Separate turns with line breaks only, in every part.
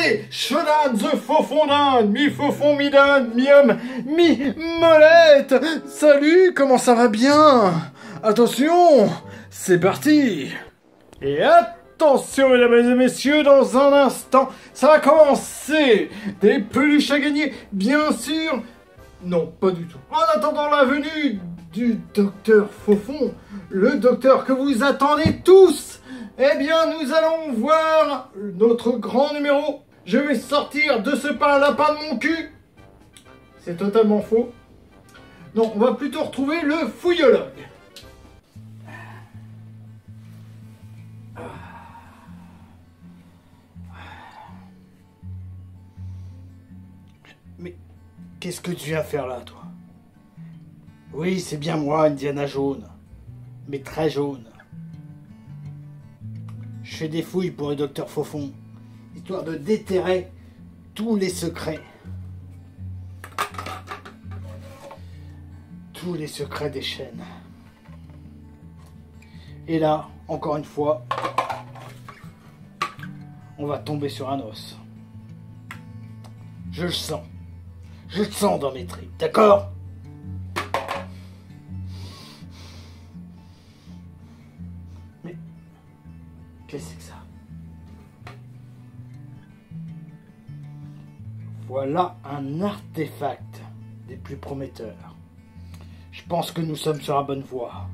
c'est Chenin the Fofondin, mi-fofon, mi-donne, mi-homme, mi-molette. Salut, comment ça va bien? Attention, c'est parti. Et attention, mesdames et messieurs, dans un instant, ça va commencer. Des peluches à gagner, bien sûr. Non, pas du tout. En attendant la venue du docteur Fofon, le docteur que vous attendez tous, eh bien, nous allons voir notre grand numéro. Je vais sortir de ce pain lapin de mon cul. C'est totalement faux. Non, on va plutôt retrouver le fouillologue. Mais qu'est-ce que tu viens faire là, toi? Oui, c'est bien moi, Indiana Jaune. Mais très jaune. Je fais des fouilles pour le docteur Fofon, histoire de déterrer tous les secrets. Tous les secrets des chaînes. Et là, encore une fois, on va tomber sur un os. Je le sens. Je le sens dans mes tripes, d'accord? Mais qu'est-ce que c'est que ça? Voilà un artefact des plus prometteurs. Je pense que nous sommes sur la bonne voie.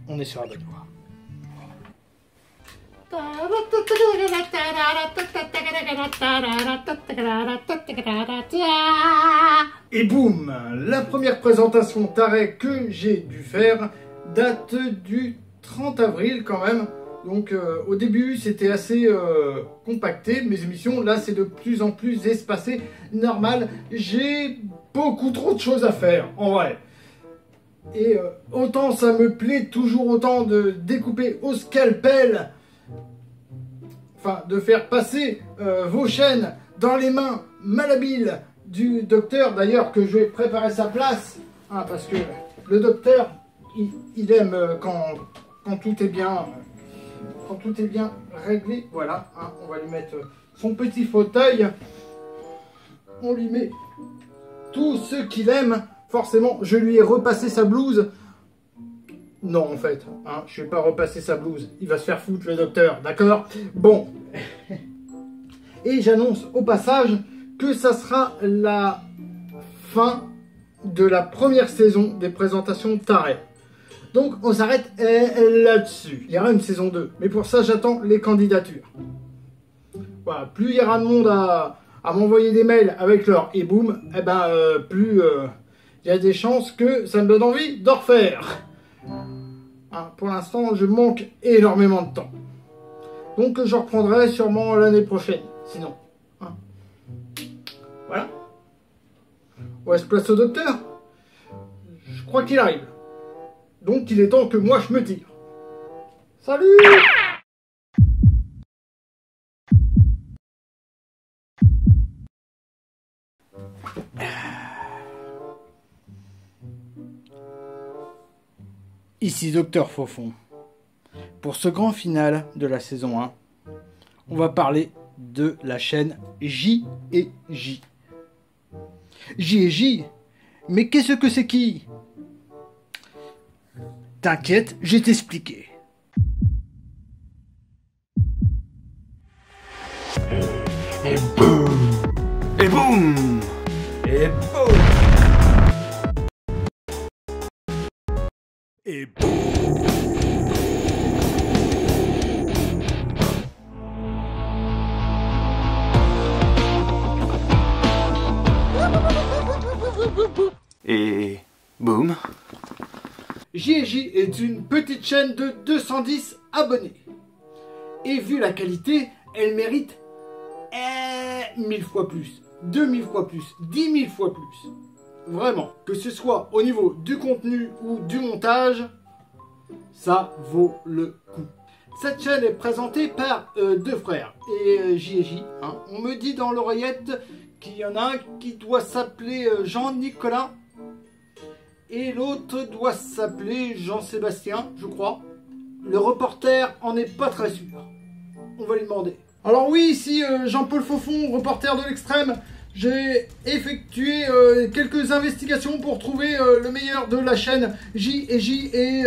On est sur la bonne voie. Et boum, la première présentation tarée que j'ai dû faire date du 30 avril quand même. Donc au début c'était assez compacté, mes émissions, là c'est de plus en plus espacé, normal, j'ai beaucoup trop de choses à faire, en vrai. Et autant ça me plaît toujours autant de découper au scalpel, enfin de faire passer vos chaînes dans les mains malhabiles du docteur, d'ailleurs que je vais préparer sa place, hein, parce que le docteur, il aime quand tout est bien... Quand tout est bien réglé, voilà, hein, on va lui mettre son petit fauteuil, on lui met tout ce qu'il aime, forcément, je lui ai repassé sa blouse, non en fait, hein, je ne vais pas repasser sa blouse, il va se faire foutre le docteur, d'accord? Bon, et j'annonce au passage que ça sera la fin de la première saison des présentations tarées. Donc on s'arrête là-dessus. Il y aura une saison 2. Mais pour ça, j'attends les candidatures. Voilà, plus il y aura de monde à m'envoyer des mails avec leur et boum, eh ben, plus il y a des chances que ça me donne envie d'en refaire. Hein, pour l'instant, je manque énormément de temps. Donc je reprendrai sûrement l'année prochaine. Sinon. Hein. Voilà. On laisse place au docteur. Je crois qu'il arrive. Donc il est temps que moi je me tire. Salut! Ici Docteur Fofon. Pour ce grand final de la saison 1, on va parler de la chaîne J&J. J&J? Mais qu'est-ce que c'est qui? T'inquiète, je vais t'expliquer. Et boum! Et boum! Et boum! Et boum!
Et boum!
J&J est une petite chaîne de 210 abonnés. Et vu la qualité, elle mérite 1000 fois plus, 2000 fois plus, 10 000 fois plus. Vraiment, que ce soit au niveau du contenu ou du montage, ça vaut le coup. Cette chaîne est présentée par deux frères et J&J. Hein. On me dit dans l'oreillette qu'il y en a un qui doit s'appeler Jean-Nicolas Et l'autre doit s'appeler Jean-Sébastien, je crois. Le reporter en est pas très sûr. On va lui demander. Alors oui, ici Jean-Paul Fauffon, reporter de l'Extrême. J'ai effectué quelques investigations pour trouver le meilleur de la chaîne J&J et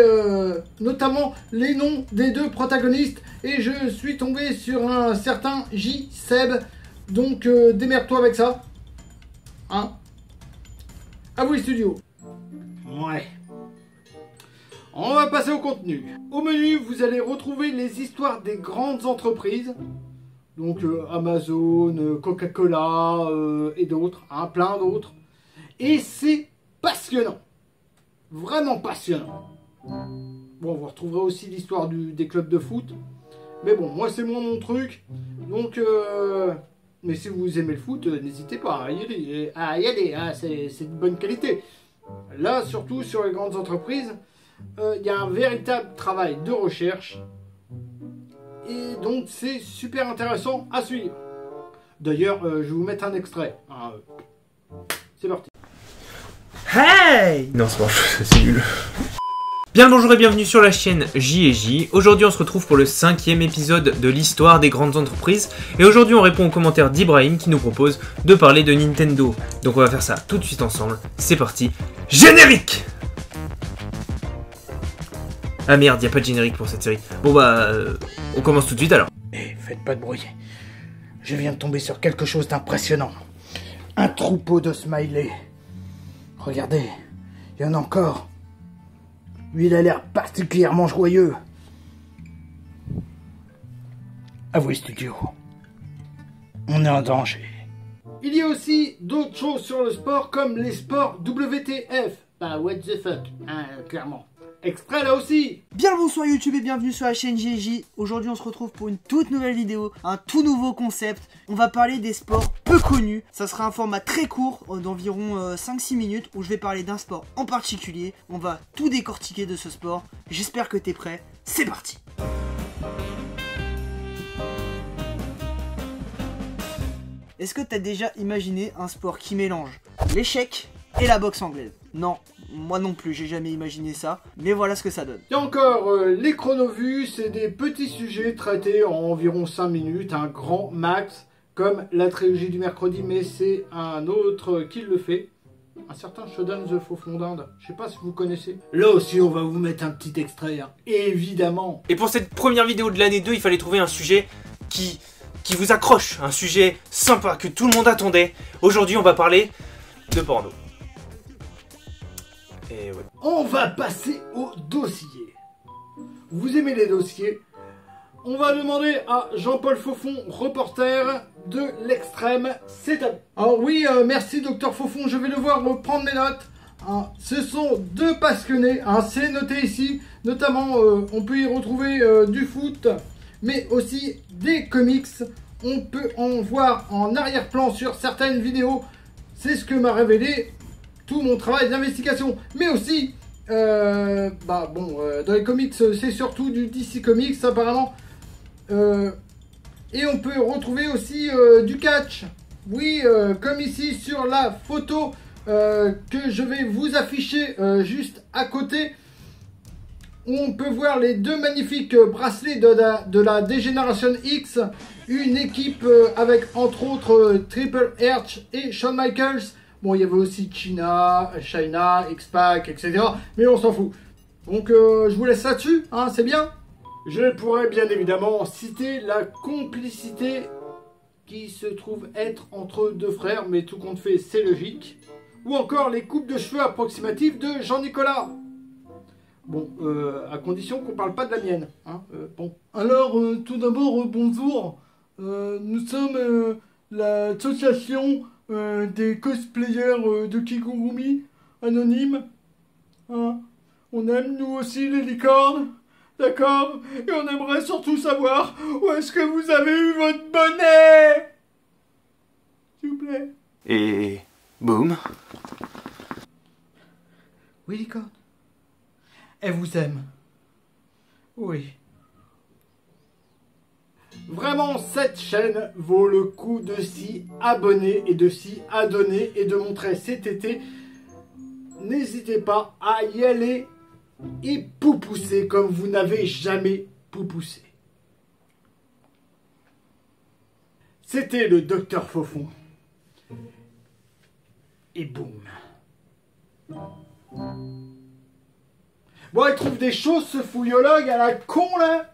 notamment les noms des deux protagonistes. Et je suis tombé sur un certain J-Seb. Donc démerde-toi avec ça. Hein? À vous les studios. Ouais. On va passer au contenu. Au menu, vous allez retrouver les histoires des grandes entreprises. Donc Amazon, Coca-Cola et d'autres, hein, plein d'autres. Et c'est passionnant. Vraiment passionnant. Bon, vous retrouverez aussi l'histoire des clubs de foot. Mais bon, moi c'est moins mon truc. Donc, mais si vous aimez le foot, n'hésitez pas à y aller. Hein, c'est de bonne qualité. Là, surtout sur les grandes entreprises, il y a un véritable travail de recherche. Et donc c'est super intéressant à suivre. D'ailleurs, je vais vous mettre un extrait. C'est parti.
Hey! Non, c'est pas c'est nul. Bien le bonjour et bienvenue sur la chaîne J&J. Aujourd'hui on se retrouve pour le 5e épisode de l'histoire des grandes entreprises. Et aujourd'hui on répond aux commentaires d'Ibrahim qui nous propose de parler de Nintendo. Donc on va faire ça tout de suite ensemble. C'est parti. Générique! Ah merde, y a pas de générique pour cette série. Bon bah, on commence tout de suite alors.
Eh, faites pas de bruit. Je viens de tomber sur quelque chose d'impressionnant. Un troupeau de smileys. Regardez, il y en a encore. Lui, il a l'air particulièrement joyeux. À vous les studios. On est en danger. Il y a aussi d'autres choses sur le sport comme les sports WTF. Bah, what the fuck, hein, clairement. Extrait là aussi.
Bien le bonsoir YouTube et bienvenue sur la chaîne J&J. Aujourd'hui on se retrouve pour une toute nouvelle vidéo, un tout nouveau concept. On va parler des sports peu connus. Ça sera un format très court d'environ 5-6 minutes où je vais parler d'un sport en particulier. On va tout décortiquer de ce sport. J'espère que t'es prêt. C'est parti. Est-ce que t'as déjà imaginé un sport qui mélange l'échec et la boxe anglaise? Non, moi non plus, j'ai jamais imaginé ça, mais voilà ce que ça donne.
Il y a encore les chronovues, c'est des petits sujets traités en environ 5 minutes, un grand max, comme la trilogie du mercredi, mais c'est un autre qui le fait. Un certain Shodan the Faux-Fond d'Inde, je sais pas si vous connaissez. Là aussi on va vous mettre un petit extrait, hein. Évidemment.
Et pour cette première vidéo de l'année 2, il fallait trouver un sujet qui vous accroche, un sujet sympa que tout le monde attendait. Aujourd'hui on va parler de porno. Et ouais.
On va passer au dossier. Vous aimez les dossiers? On va demander à Jean-Paul Fauffon, reporter de l'Extrême. C'est à vous. Alors oui, merci docteur Fauffon, je vais devoir reprendre mes notes. Hein, ce sont deux passionnés, hein, c'est noté ici. Notamment, on peut y retrouver du foot, mais aussi des comics. On peut en voir en arrière-plan sur certaines vidéos. C'est ce que m'a révélé tout mon travail d'investigation, mais aussi dans les comics c'est surtout du DC Comics apparemment, et on peut retrouver aussi du catch, oui, comme ici sur la photo que je vais vous afficher juste à côté, où on peut voir les deux magnifiques bracelets de la D-Generation X, une équipe avec entre autres Triple H et Shawn Michaels. Bon, il y avait aussi Chyna, X-Pac, etc. Mais on s'en fout. Donc, je vous laisse là-dessus, hein, c'est bien. Je pourrais bien évidemment citer la complicité qui se trouve être entre deux frères, mais tout compte fait, c'est logique. Ou encore les coupes de cheveux approximatives de Jean-Nicolas. Bon, à condition qu'on parle pas de la mienne. Hein, bon. Alors, tout d'abord, bonjour. Nous sommes l'association des cosplayers de Kigurumi anonymes. Hein. On aime nous aussi les licornes, d'accord? Et on aimerait surtout savoir où est-ce que vous avez eu votre bonnet, s'il vous plaît.
Et boum.
Oui, licorne. Elle vous aime. Oui. Vraiment, cette chaîne vaut le coup de s'y abonner et de s'y adonner et de montrer cet été n'hésitez pas à y aller et poupousser comme vous n'avez jamais poupousé. C'était le docteur Fofon. Et boum. Bon, il trouve des choses, ce fouillologue, à la con, là.